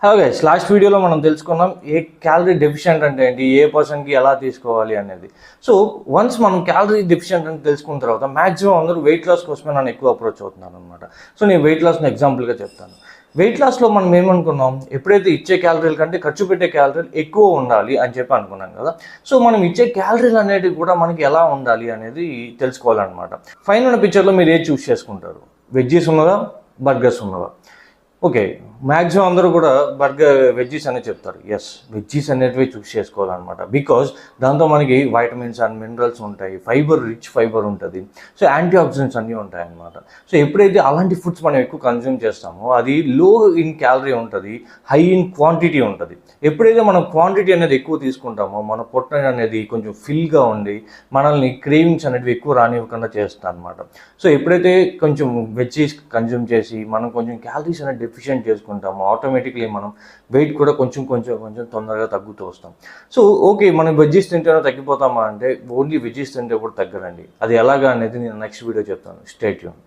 Hello guys, last వీడియోలో మనం తెలుసుకున్నాం ఏ క్యాలరీ డెఫిషియెంట్ అంటే ఏంటి, ఏ పర్సన్కి ఎలా తీసుకోవాలి అనేది. సో వన్స్ మనం క్యాలరీ డెఫిషియెంట్ అని తెలుసుకున్న తర్వాత మ్యాక్సిమం అందరూ వెయిట్ లాస్ కోసమే నన్ను ఎక్కువ అప్రోచ్ అవుతున్నాను అనమాట. సో నేను వెయిట్ లాస్ని ఎగ్జాంపుల్గా చెప్తాను. వెయిట్ లాస్లో మనం ఏమనుకున్నాం, ఎప్పుడైతే ఇచ్చే క్యాలరీల కంటే ఖర్చు పెట్టే క్యాలరీలు ఎక్కువ ఉండాలి అని చెప్పి అనుకున్నాం కదా. సో మనం ఇచ్చే క్యాలరీలు అనేటివి కూడా మనకి ఎలా ఉండాలి అనేది తెలుసుకోవాలన్నమాట. ఫైన్ ఉన్న పిక్చర్లో మీరు ఏది చూస్ చేసుకుంటారు, వెజ్జీస్ ఉన్నదా బర్గర్స్ ఉన్నదా? ఓకే, మ్యాక్సిమం అందరూ కూడా వెజ్జీస్ అనే చెప్తారు. ఎస్, వెజ్జీస్ అనేటివి చూస్ చేసుకోవాలన్నమాట. బికాజ్ దాంతో మనకి వైటమిన్స్ అండ్ మినరల్స్ ఉంటాయి, రిచ్ ఫైబర్ ఉంటుంది, సో యాంటీ ఆక్సిడెంట్స్ అన్నీ ఉంటాయి అన్నమాట. సో ఎప్పుడైతే అలాంటి ఫుడ్స్ మనం ఎక్కువ కన్జ్యూమ్ చేస్తామో అది లో ఇన్ క్యాలరీ ఉంటుంది, హై ఇన్ క్వాంటిటీ ఉంటుంది. ఎప్పుడైతే మనం క్వాంటిటీ అనేది ఎక్కువ తీసుకుంటామో మన పొట్ట అనేది కొంచెం ఫిల్గా ఉండి మనల్ని క్రేవింగ్స్ అనేవి ఎక్కువ రానివ్వకుండా చేస్తాం అనమాట. సో ఎప్పుడైతే కొంచెం వెజ్జీస్ కన్జ్యూమ్ చేసి మనం కొంచెం క్యాలరీస్ అనేది డెఫిషియెంట్ చేసుకుంటామో ఆటోమేటిక్లీ మనం వెయిట్ కూడా కొంచెం తొందరగా తగ్గుతూ వస్తాం. సో ఓకే, మనం వెజ్జీస్ తింటేనే తగ్గిపోతామా అంటే ఓన్లీ వెజ్జీస్ తింటే కూడా తగ్గరండి. అది ఎలాగా అనేది నేను నెక్స్ట్ వీడియో చెప్తాను. Stay tune.